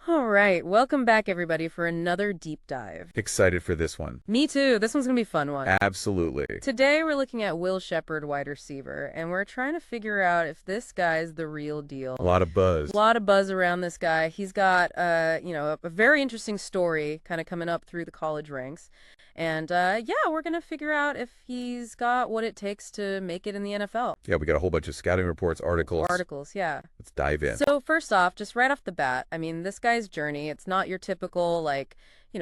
All right, welcome back everybody for another deep dive. Excited for this one. Me too. This one's gonna be a fun one. Absolutely. Today we're looking at Will Sheppard, wide receiver, and we're trying to figure out if this guy's the real deal. A lot of buzz. A lot of buzz around this guy. He's got, a very interesting story kind of coming up through the college ranks. And we're gonna figure out if he's got what it takes to make it in the NFL. Yeah, we got a whole bunch of scouting reports, articles. Yeah. Let's dive in. So first off, just right off the bat, I mean, this guy's journey, it's not your typical,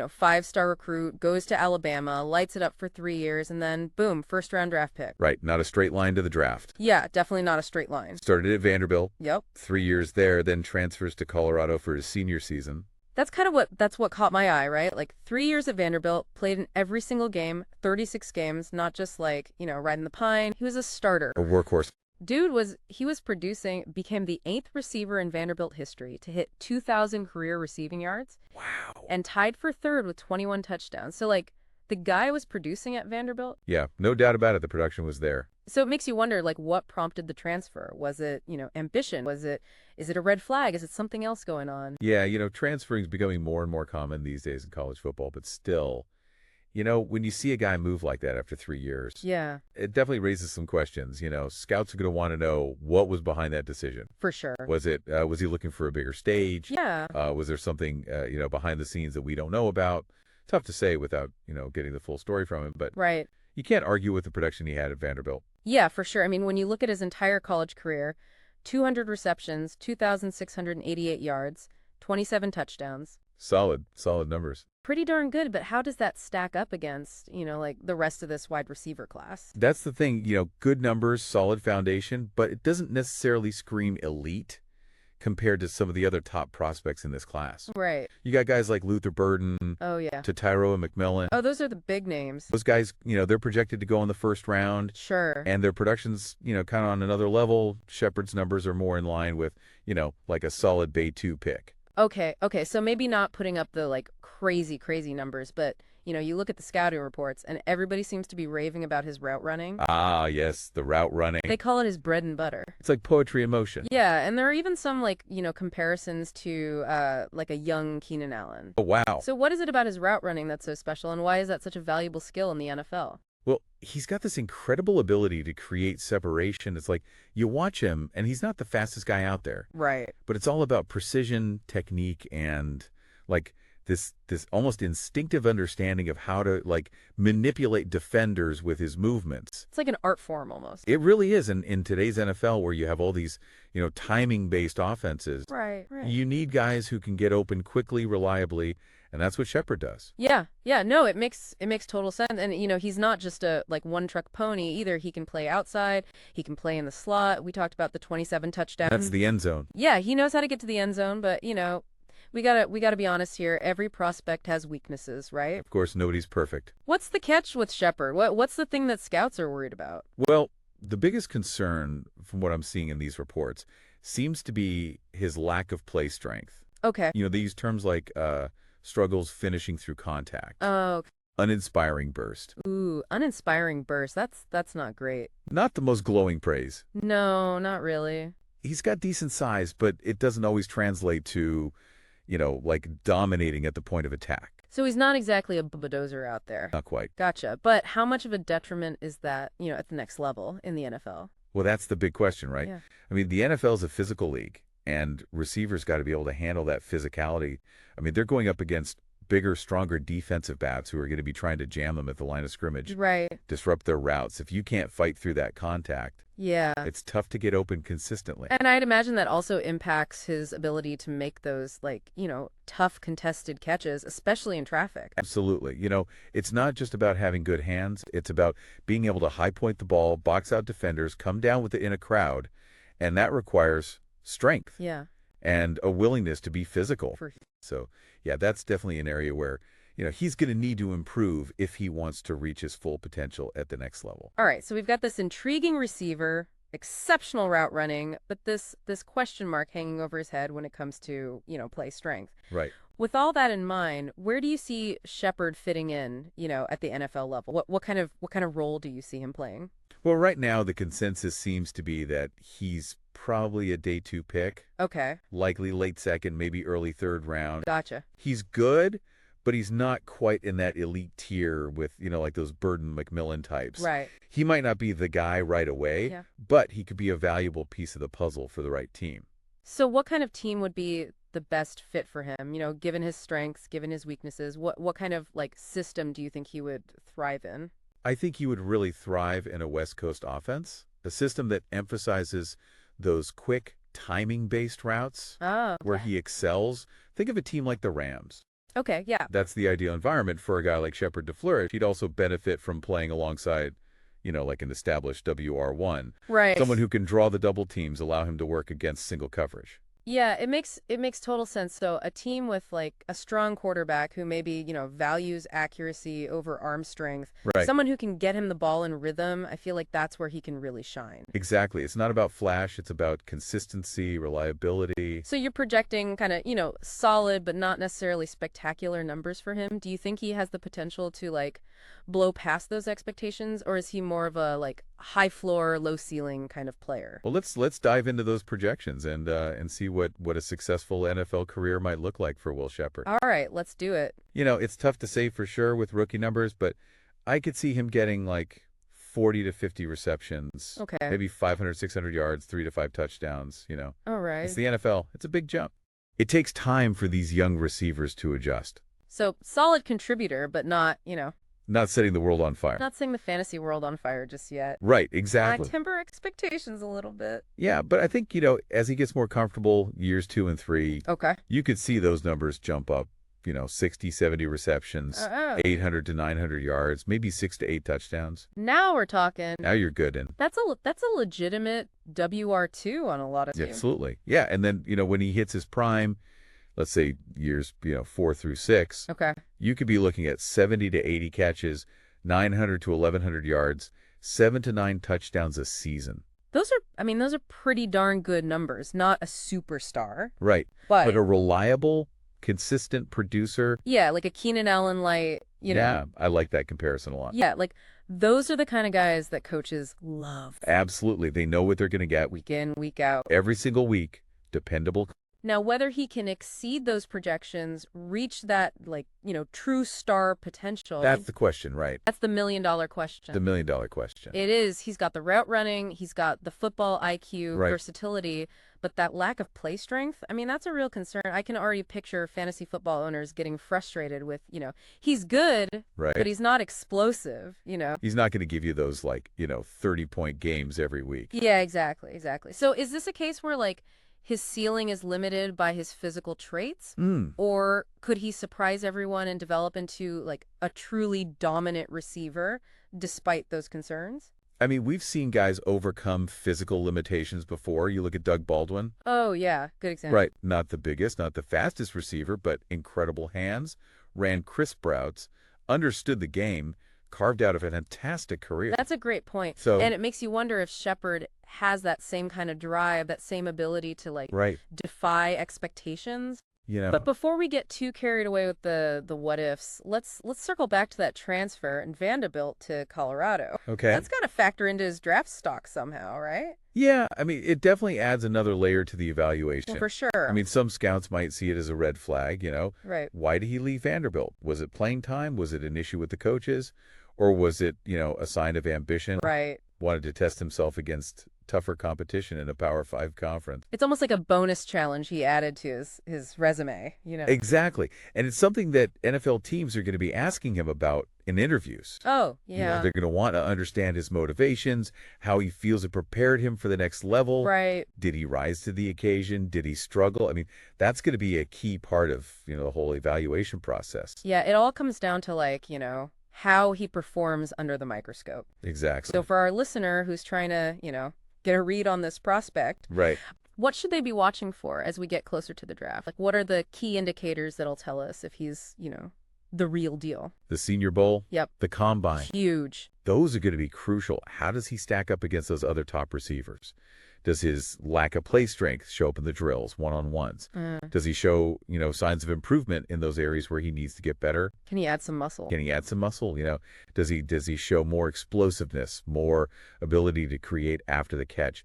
five-star recruit, goes to Alabama, lights it up for 3 years, and then, boom, first-round draft pick. Right, not a straight line to the draft. Yeah, definitely not a straight line. Started at Vanderbilt. Yep. 3 years there, then transfers to Colorado for his senior season. That's what caught my eye, right? Like 3 years at Vanderbilt, played in every single game, 36 games, not just riding the pine. He was a starter. A workhorse. He was became the 8th receiver in Vanderbilt history to hit 2,000 career receiving yards. Wow. And tied for third with 21 touchdowns. So the guy was producing at Vanderbilt. Yeah, no doubt about it. The production was there. So it makes you wonder, what prompted the transfer? Was it, ambition? Is it a red flag? Is it something else going on? Yeah, transferring is becoming more and more common these days in college football, but still, when you see a guy move like that after 3 years, Yeah, it definitely raises some questions. Scouts are going to want to know what was behind that decision. for sure. Was he looking for a bigger stage? Yeah. Was there something, behind the scenes that we don't know about? Tough to say without, getting the full story from him, but Right. you can't argue with the production he had at Vanderbilt. Yeah, for sure. I mean, when you look at his entire college career, 200 receptions, 2,688 yards, 27 touchdowns. Solid numbers. Pretty darn good, but how does that stack up against, the rest of this wide receiver class? That's the thing, good numbers, solid foundation, but it doesn't necessarily scream elite compared to some of the other top prospects in this class. Right. You got guys like Luther Burden, Oh, yeah. Tyro and McMillan. Oh, those are the big names. Those guys, they're projected to go in the first round. Sure. And their production's, kind of on another level. Sheppard's numbers are more in line with, like a solid Bay 2 pick. Okay. So maybe not putting up the crazy numbers, but you look at the scouting reports and everybody seems to be raving about his route running. Ah, yes, the route running. They call it his bread and butter. It's like poetry in motion. Yeah, and there are even some comparisons to a young Keenan Allen. Oh, wow. So what is it about his route running that's so special, and why is that such a valuable skill in the NFL? Well, he's got this incredible ability to create separation. It's like you watch him and he's not the fastest guy out there. Right. But it's all about precision, technique, and this almost instinctive understanding of how to manipulate defenders with his movements. It's like an art form almost. It really is. And in today's NFL, where you have all these, timing-based offenses, Right. you need guys who can get open quickly, reliably, and that's what Sheppard does. Yeah. No, it makes total sense. And he's not just a one-trick pony either. He can play outside. He can play in the slot. We talked about the 27 touchdowns. That's the end zone. Yeah, he knows how to get to the end zone, but we gotta be honest here. Every prospect has weaknesses, right? Of course, nobody's perfect. What's the catch with Sheppard? What's the thing that scouts are worried about? Well, the biggest concern from what I'm seeing in these reports seems to be his lack of play strength. Okay. They use terms like struggles finishing through contact. Oh. Okay. Uninspiring burst. Ooh, uninspiring burst. That's not great. Not the most glowing praise. No, not really. He's got decent size, but it doesn't always translate to, dominating at the point of attack. So he's not exactly a bulldozer out there. Not quite. Gotcha. But how much of a detriment is that, at the next level in the NFL? Well, that's the big question, right? Yeah. I mean, the NFL is a physical league, and receivers got to be able to handle that physicality. I mean, they're going up against bigger, stronger defensive backs who are going to be trying to jam them at the line of scrimmage, Right. disrupt their routes. If you can't fight through that contact, Yeah. it's tough to get open consistently. And I'd imagine that also impacts his ability to make those tough contested catches, especially in traffic. Absolutely. It's not just about having good hands. It's about being able to high point the ball, box out defenders, come down with it in a crowd, and that requires strength. Yeah. And a willingness to be physical. For So, yeah, that's definitely an area where, he's going to need to improve if he wants to reach his full potential at the next level. All right, so we've got this intriguing receiver, exceptional route running, but this question mark hanging over his head when it comes to, play strength. Right. With all that in mind, where do you see Sheppard fitting in, at the NFL level? What kind of role do you see him playing? Well, right now the consensus seems to be that he's probably a day 2 pick, Okay, likely late second, maybe early third round. gotcha. He's good, but he's not quite in that elite tier with, like those Burden McMillan types. Right. He might not be the guy right away, Yeah. but he could be a valuable piece of the puzzle for the right team. So what kind of team would be the best fit for him? Given his strengths, given his weaknesses, what kind of like system do you think he would thrive in? I think he would really thrive in a West Coast offense, a system that emphasizes those quick, timing-based routes Oh, where okay. he excels. Think of a team like the Rams. Okay, yeah. That's the ideal environment for a guy like Sheppard to flourish. He'd also benefit from playing alongside, like an established WR1, Right. someone who can draw the double teams, allow him to work against single coverage. Yeah, it makes total sense. So a team with like a strong quarterback who maybe, values accuracy over arm strength, Right. someone who can get him the ball in rhythm, I feel like that's where he can really shine. Exactly. It's not about flash. It's about consistency, reliability. So you're projecting kind of, solid but not necessarily spectacular numbers for him. Do you think he has the potential to like blow past those expectations, or is he more of a like high floor, low ceiling kind of player? Well, let's dive into those projections and see what a successful NFL career might look like for Will Sheppard. All right, let's do it. It's tough to say for sure with rookie numbers, but I could see him getting like 40 to 50 receptions, Okay. maybe 500, 600 yards, 3 to 5 touchdowns. All It's right. the NFL. It's a big jump. It takes time for these young receivers to adjust. So solid contributor, but not, Not setting the world on fire. not setting the fantasy world on fire just yet. Right, I exactly. temper expectations a little bit. Yeah, but I think, as he gets more comfortable, years 2 and 3, Okay. you could see those numbers jump up, 60, 70 receptions, Oh, 800 to 900 yards, maybe 6 to 8 touchdowns. now we're talking. Now you're good. And That's a legitimate WR2 on a lot of yeah, teams. absolutely. Yeah, and then, when he hits his prime, let's say years, 4 through 6, Okay. you could be looking at 70 to 80 catches, 900 to 1100 yards, 7 to 9 touchdowns a season. Those are pretty darn good numbers. Not a superstar, Right. but But a reliable, consistent producer. yeah, like a Keenan Allen light, Yeah, I like that comparison a lot. Yeah, like those are the kind of guys that coaches love Absolutely. They know what they're going to get week in, week out. every single week. Dependable. Now, whether he can exceed those projections, reach that like, true star potential, That's the question, right? that's the $1 million The question. $1 million question. It is. He's got the route running, he's got the football IQ, Right. versatility, but that lack of play strength, that's a real concern. I can already picture fantasy football owners getting frustrated with, he's good, but Right. he's not explosive. He's not going to give you those 30-point games every week. Yeah, exactly, exactly. So is this a case where like his ceiling is limited by his physical traits? Mm. Or could he surprise everyone and develop into like a truly dominant receiver despite those concerns? I mean, we've seen guys overcome physical limitations before. You look at Doug Baldwin. Oh, yeah, good example. Right. Not the biggest, not the fastest receiver, but incredible hands, ran crisp routes, understood the game, carved out a fantastic career. That's a great point. So- And it makes you wonder if Shepherd has that same kind of drive, that same ability to like Right. defy expectations. You know, But before we get too carried away with the what ifs, let's circle back to that transfer in Vanderbilt to Colorado. okay. That's got to factor into his draft stock somehow, right? Yeah, I mean, it definitely adds another layer to the evaluation. Well, for sure. I mean, some scouts might see it as a red flag. Right. Why did he leave Vanderbilt? Was it playing time? Was it an issue with the coaches? Or was it, a sign of ambition? Right. Wanted to test himself against tougher competition in a Power 5 conference. It's almost like a bonus challenge he added to his resume. Exactly. And it's something that NFL teams are going to be asking him about in interviews. Oh, You know, yeah. they're going to want to understand his motivations, how he feels it prepared him for the next level. Right. Did he rise to the occasion? Did he struggle? I mean, that's going to be a key part of, the whole evaluation process. Yeah, it all comes down to like, how he performs under the microscope. Exactly. So for our listener who's trying to, get a read on this prospect, Right. what should they be watching for as we get closer to the draft? Like, what are the key indicators that'll tell us if he's, the real deal? The Senior Bowl, Yep. the Combine, Huge. those are going to be crucial. How does he stack up against those other top receivers? Does his lack of play strength show up in the drills, one-on-ones? Does he show, signs of improvement in those areas where he needs to get better? Can he add some muscle? Can he add some muscle? Does he show more explosiveness, more ability to create after the catch?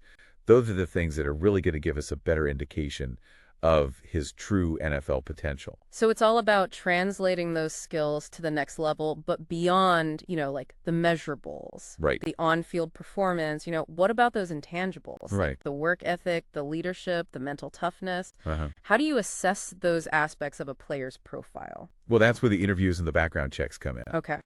Those are the things that are really going to give us a better indication of his true NFL potential. So it's all about translating those skills to the next level, but beyond, like the measurables, Right. the on-field performance, what about those intangibles, like Right. the work ethic, the leadership, the mental toughness? Uh-huh. How do you assess those aspects of a player's profile? Well, that's where the interviews and the background checks come in. Okay.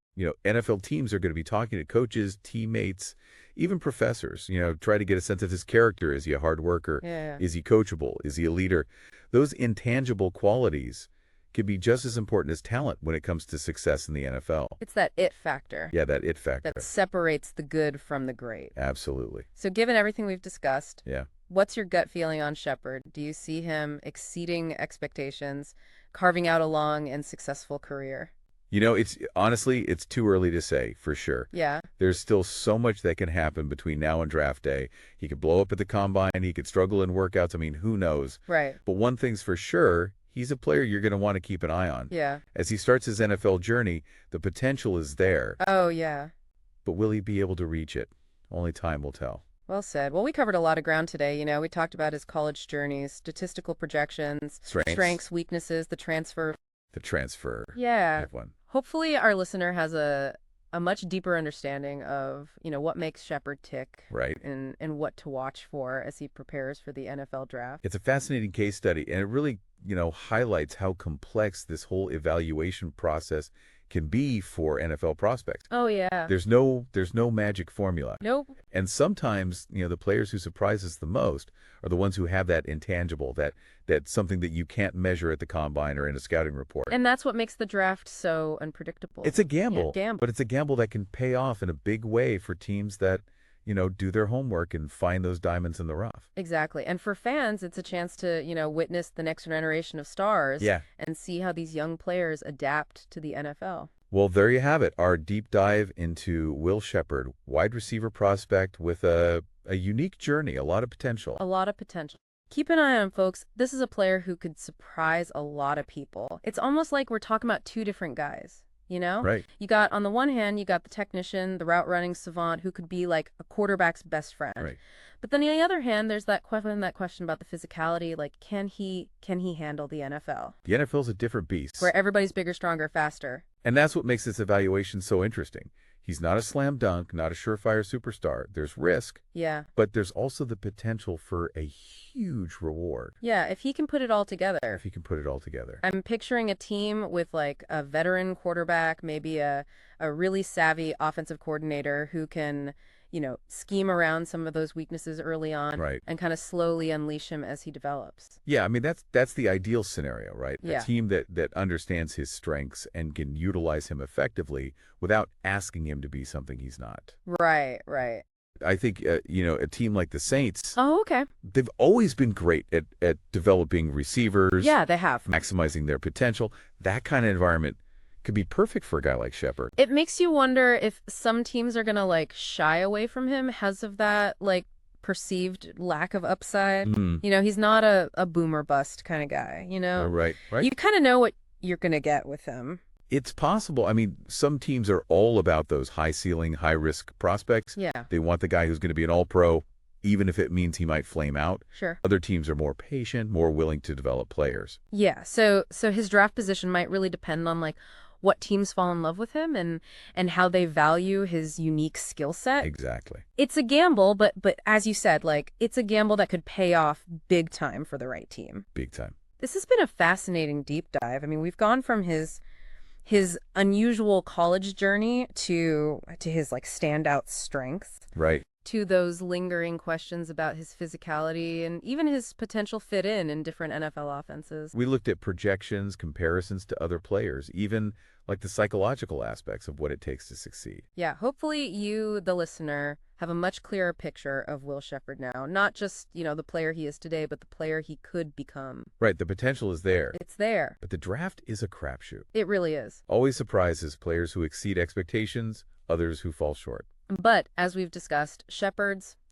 NFL teams are going to be talking to coaches, teammates, even professors, try to get a sense of his character. Is he a hard worker? Yeah. Is he coachable? Is he a leader? Those intangible qualities can be just as important as talent when it comes to success in the NFL. It's that it factor Yeah, that it factor. that separates the good from the great. Absolutely. So given everything we've discussed, Yeah. what's your gut feeling on Sheppard? Do you see him exceeding expectations, carving out a long and successful career? It's honestly, it's too early to say for sure. Yeah. There's still so much that can happen between now and draft day. He could blow up at the combine. He could struggle in workouts. I mean, who knows? Right. But one thing's for sure, he's a player you're going to want to keep an eye on. Yeah. As he starts his NFL journey, the potential is there. Oh, yeah. But will he be able to reach it? Only time will tell. Well said. Well, we covered a lot of ground today. We talked about his college journeys, statistical projections, strengths, weaknesses, the transfer. The transfer. Yeah. That one. Hopefully our listener has a much deeper understanding of, what makes Sheppard tick. Right. And what to watch for as he prepares for the NFL draft. It's a fascinating case study, and it really, highlights how complex this whole evaluation process can be for NFL prospects. Oh, yeah. There's no magic formula. Nope. And sometimes, the players who surprise us the most are the ones who have that intangible, that something that you can't measure at the combine or in a scouting report. And that's what makes the draft so unpredictable. It's a gamble, Yeah, but it's a gamble that can pay off in a big way for teams that, do their homework and find those diamonds in the rough. Exactly. And for fans, it's a chance to, witness the next generation of stars. Yeah. And see how these young players adapt to the NFL. Well, there you have it, our deep dive into Will Sheppard, wide receiver prospect with a unique journey, a lot of potential. A lot of potential. Keep an eye on him, folks. This is a player who could surprise a lot of people. It's almost like we're talking about two different guys. Right. You got, on the one hand, you got the technician, the route running savant who could be like a quarterback's best friend. Right. But then on the other hand, there's that question about the physicality, like can he handle the NFL? The NFL's a different beast. Where everybody's bigger, stronger, faster. And that's what makes this evaluation so interesting. He's not a slam dunk, not a surefire superstar. There's risk. Yeah. But there's also the potential for a huge reward. Yeah, if he can put it all together. If he can put it all together. I'm picturing a team with like a veteran quarterback, maybe a really savvy offensive coordinator who can, scheme around some of those weaknesses early on. Right. And kind of slowly unleash him as he develops. Yeah, I mean, that's the ideal scenario, right? Yeah. A team that understands his strengths and can utilize him effectively without asking him to be something he's not. Right, right. I think, a team like the Saints, Oh, okay. they've always been great at developing receivers. Yeah, they have. Maximizing their potential. That kind of environment could be perfect for a guy like Sheppard. It makes you wonder if some teams are going to like shy away from him because of that like perceived lack of upside. He's not a boomer bust kind of guy, Right. You kind of know what you're going to get with him. It's possible. I mean, some teams are all about those high ceiling, high risk prospects. Yeah. They want the guy who's going to be an all pro, even if it means he might flame out. Sure. Other teams are more patient, more willing to develop players. Yeah. So his draft position might really depend on like what teams fall in love with him and how they value his unique skill set. Exactly. It's a gamble, but as you said, like it's a gamble that could pay off big time for the right team. Big time. This has been a fascinating deep dive. I mean, we've gone from his unusual college journey to his like standout strengths. Right. To those lingering questions about his physicality and even his potential fit in different NFL offenses. We looked at projections, comparisons to other players, even like the psychological aspects of what it takes to succeed. Yeah, hopefully you, the listener, have a much clearer picture of Will Sheppard now. Not just, the player he is today, but the player he could become. Right, the potential is there. It's there. But the draft is a crapshoot. It really is. Always surprises players who exceed expectations, others who fall short. But, as we've discussed,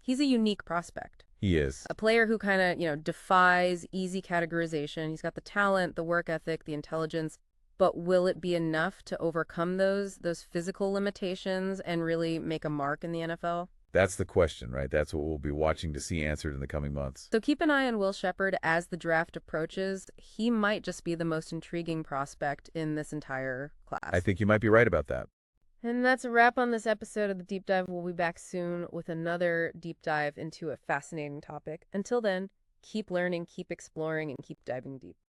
he's a unique prospect. He is. A player who kind of, defies easy categorization. He's got the talent, the work ethic, the intelligence. But will it be enough to overcome those physical limitations and really make a mark in the NFL? That's the question, right? That's what we'll be watching to see answered in the coming months. So keep an eye on Will Sheppard as the draft approaches. He might just be the most intriguing prospect in this entire I class. think you might be right about that. And that's a wrap on this episode of the Deep Dive. We'll be back soon with another deep dive into a fascinating topic. Until then, keep learning, keep exploring, and keep diving deep.